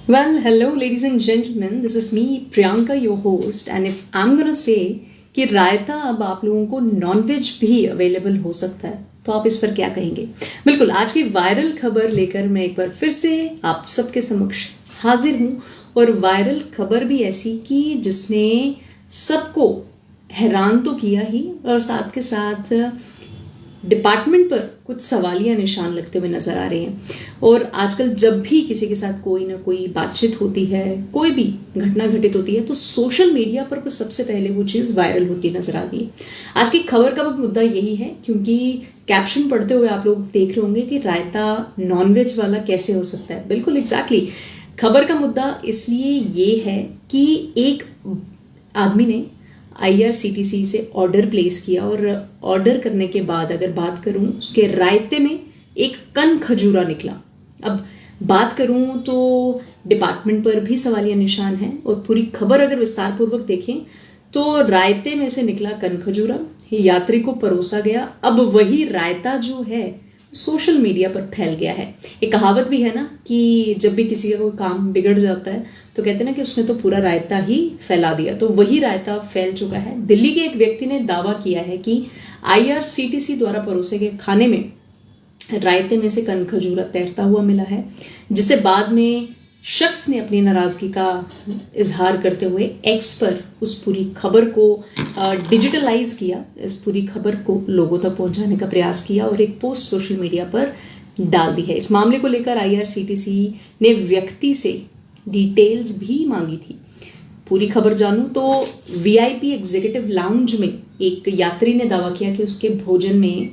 Well, hello, ladies and gentlemen. This is me, Priyanka, your host. And if I'm gonna say कि रायता अब आप लोगों को nonveg भी अवेलेबल हो सकता है, तो आप इस पर क्या कहेंगे? बिल्कुल, आज की वायरल खबर लेकर मैं एक बार फिर से आप सबके समक्ष हाजिर हूँ। और वायरल खबर भी ऐसी कि जिसने सबको हैरान तो किया ही, और साथ के साथ डिपार्टमेंट पर कुछ सवालिया निशान लगते हुए नजर आ रहे हैं। और आजकल जब भी किसी के साथ कोई ना कोई बातचीत होती है, कोई भी घटना घटित होती है, तो सोशल मीडिया पर सबसे पहले वो चीज़ वायरल होती नजर आ रही है। आज की खबर का मुद्दा यही है, क्योंकि कैप्शन पढ़ते हुए आप लोग देख रहे होंगे कि रायता नॉनवेज वाला कैसे हो सकता है। बिल्कुल एग्जैक्टली खबर का मुद्दा इसलिए ये है कि एक आदमी ने IRCTC से ऑर्डर प्लेस किया, और ऑर्डर करने के बाद अगर बात करूं, उसके रायते में एक कन खजूरा निकला। अब बात करूं तो डिपार्टमेंट पर भी सवालिया निशान है, और पूरी खबर अगर विस्तार पूर्वक देखें तो रायते में से निकला कन खजूरा, यात्री को परोसा गया। अब वही रायता जो है सोशल मीडिया पर फैल गया है। एक कहावत भी है ना कि जब भी किसी का कोई काम बिगड़ जाता है तो कहते हैं ना कि उसने तो पूरा रायता ही फैला दिया। तो वही रायता फैल चुका है। दिल्ली के एक व्यक्ति ने दावा किया है कि IRCTC द्वारा परोसे गए खाने में रायते में से कन खजूरा तैरता हुआ मिला है, जिसे बाद में शख्स ने अपनी नाराजगी का इजहार करते हुए एक्स पर उस पूरी खबर को डिजिटलाइज किया, इस पूरी खबर को लोगों तक पहुंचाने का प्रयास किया और एक पोस्ट सोशल मीडिया पर डाल दी है। इस मामले को लेकर IRCTC ने व्यक्ति से डिटेल्स भी मांगी थी। पूरी खबर जानूं तो VIP एग्जीक्यूटिव लाउंज में एक यात्री ने दावा किया कि उसके भोजन में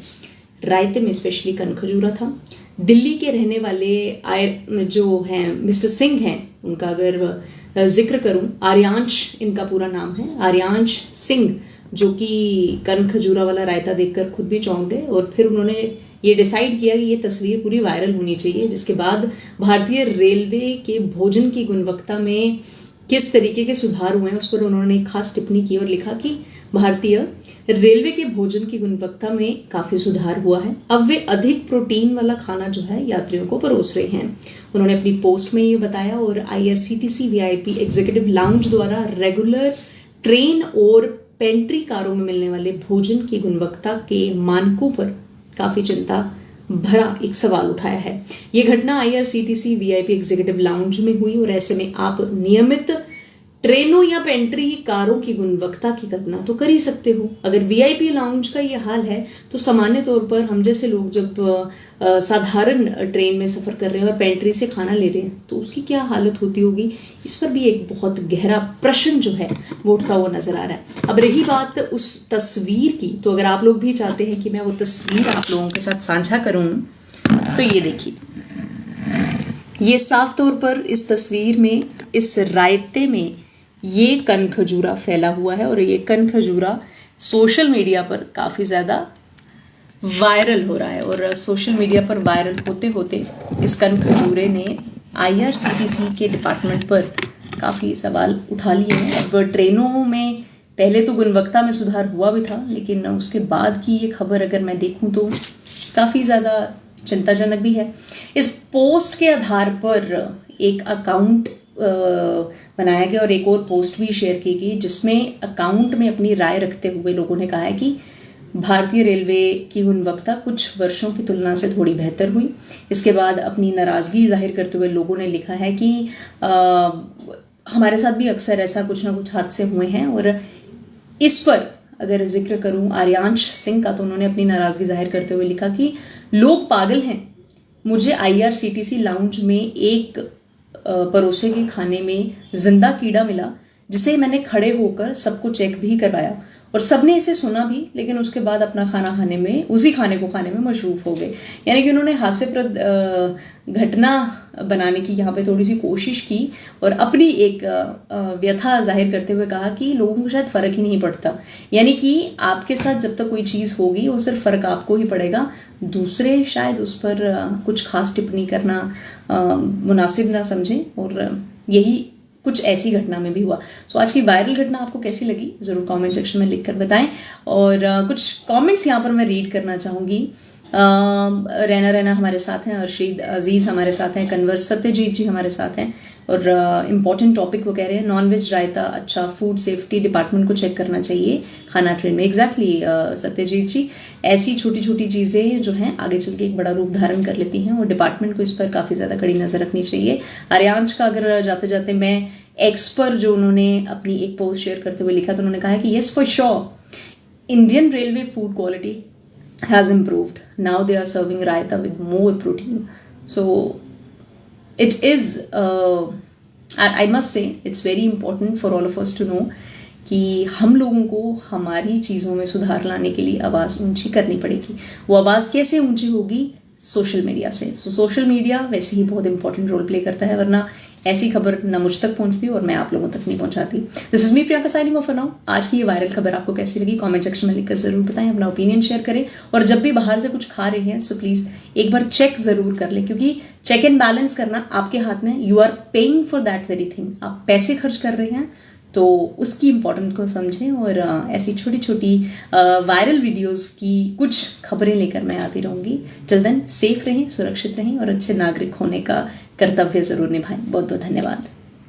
रायते में स्पेशली कन खजूरा था। दिल्ली के रहने वाले जो हैं मिस्टर सिंह हैं, उनका अगर जिक्र करूं, आर्यांश इनका पूरा नाम है, आर्यांश सिंह, जो कि कन खजूरा वाला रायता देखकर खुद भी चौंक गए। और फिर उन्होंने ये डिसाइड किया कि ये तस्वीर पूरी वायरल होनी चाहिए, जिसके बाद भारतीय रेलवे के भोजन की गुणवत्ता में किस तरीके के सुधार हुए हैं उस पर उन्होंने खास टिप्पणी की और लिखा कि भारतीय रेलवे के भोजन की गुणवत्ता में काफी सुधार हुआ है। अब वे अधिक प्रोटीन वाला खाना जो है यात्रियों को परोस रहे हैं। उन्होंने अपनी पोस्ट में ये बताया। और IRCTC VIP एग्जीक्यूटिव लाउंज द्वारा रेगुलर ट्रेन और पेंट्री कारों में मिलने वाले भोजन की गुणवत्ता के मानकों पर काफी चिंता भरा एक सवाल उठाया है। ये घटना IRCTC VIP एग्जीक्यूटिव लाउंज में हुई, और ऐसे में आप नियमित ट्रेनों या पेंट्री कारों की गुणवत्ता की कल्पना तो कर ही सकते हो। अगर VIP लाउंज का ये हाल है तो सामान्य तौर पर हम जैसे लोग जब साधारण ट्रेन में सफर कर रहे हैं और पेंट्री से खाना ले रहे हैं तो उसकी क्या हालत होती होगी, इस पर भी एक बहुत गहरा प्रश्न जो है वो उठता हुआ नजर आ रहा है। अब रही बात उस तस्वीर की, तो अगर आप लोग भी चाहते हैं कि मैं वो तस्वीर आप लोगों के साथ साझा करूं तो ये देखिए, ये साफ तौर पर इस तस्वीर में इस रायते में ये कन खजूरा फैला हुआ है, और ये कन खजूरा सोशल मीडिया पर काफ़ी ज़्यादा वायरल हो रहा है। और सोशल मीडिया पर वायरल होते होते इस कन खजूरे ने IRCTC के डिपार्टमेंट पर काफ़ी सवाल उठा लिए हैं। अब ट्रेनों में पहले तो गुणवत्ता में सुधार हुआ भी था, लेकिन उसके बाद की ये खबर अगर मैं देखूं तो काफ़ी ज़्यादा चिंताजनक भी है। इस पोस्ट के आधार पर एक अकाउंट बनाया गया और एक और पोस्ट भी शेयर की गई, जिसमें अकाउंट में अपनी राय रखते हुए लोगों ने कहा है कि भारतीय रेलवे की गुणवत्ता कुछ वर्षों की तुलना से थोड़ी बेहतर हुई। इसके बाद अपनी नाराज़गी जाहिर करते हुए लोगों ने लिखा है कि हमारे साथ भी अक्सर ऐसा कुछ ना कुछ हादसे हुए हैं। और इस पर अगर जिक्र करूं आर्यांश सिंह का, तो उन्होंने अपनी नाराज़गी जाहिर करते हुए लिखा कि लोग पागल हैं, मुझे IRCTC लाउंज में एक परोसे के खाने में जिंदा कीड़ा मिला, जिसे मैंने खड़े होकर सबको चेक भी करवाया, और सबने इसे सुना भी, लेकिन उसके बाद अपना खाना खाने में, उसी खाने को खाने में मशरूफ हो गए। यानी कि उन्होंने हास्यप्रद घटना बनाने की यहाँ पे थोड़ी सी कोशिश की और अपनी एक व्यथा जाहिर करते हुए कहा कि लोगों को शायद फर्क ही नहीं पड़ता। यानी कि आपके साथ जब तक कोई चीज़ होगी वो सिर्फ फर्क आपको ही पड़ेगा, दूसरे शायद उस पर कुछ खास टिप्पणी करना मुनासिब ना समझें। और यही कुछ ऐसी घटना में भी हुआ। सो आज की वायरल घटना आपको कैसी लगी ज़रूर कमेंट सेक्शन में लिखकर बताएं। और कुछ कमेंट्स यहाँ पर मैं रीड करना चाहूँगी। रैना हमारे साथ हैं, अर्शीद अजीज़ हमारे साथ हैं, कन्वर सत्यजीत जी हमारे साथ हैं। और इम्पॉर्टेंट टॉपिक वो कह रहे हैं, नॉनवेज रायता अच्छा, फूड सेफ्टी डिपार्टमेंट को चेक करना चाहिए खाना ट्रेन में। एग्जैक्टली सत्यजीत जी, ऐसी छोटी छोटी चीज़ें जो हैं आगे चल के एक बड़ा रूप धारण कर लेती हैं और डिपार्टमेंट को इस पर काफ़ी ज़्यादा कड़ी नज़र रखनी चाहिए। आर्यांश का अगर जाते जाते मैं एक्स पर जो उन्होंने अपनी एक पोस्ट शेयर करते हुए लिखा, तो उन्होंने कहा है कि yes for sure Indian railway food quality has improved. Now they are serving raita with more protein. So it is, I must say, it's very important for all of us to know कि हम लोगों को हमारी चीज़ों में सुधार लाने के लिए आवाज़ ऊंची करनी पड़ेगी। वो आवाज़ कैसे ऊंची होगी? सोशल मीडिया से। सोशल मीडिया वैसे ही बहुत इंपॉर्टेंट रोल प्ले करता है, वरना ऐसी खबर ना मुझ तक पहुंचती और मैं आप लोगों तक नहीं पहुंचाती। This is me Priyanka signing off for now. आज की ये वायरल खबर आपको कैसी लगी कमेंट सेक्शन में लिखकर जरूर बताएं, अपना ओपिनियन शेयर करें। और जब भी बाहर से कुछ खा रहे हैं सो प्लीज एक बार चेक जरूर कर लें, क्योंकि चेक एंड बैलेंस करना आपके हाथ में। You are paying for that very thing. आप पैसे खर्च कर रहे हैं तो उसकी इम्पोर्टेंट को समझें। और ऐसी छोटी छोटी वायरल वीडियोस की कुछ खबरें लेकर मैं आती रहूँगी। टिल देन सेफ रहें, सुरक्षित रहें और अच्छे नागरिक होने का कर्तव्य जरूर निभाएं। बहुत बहुत धन्यवाद।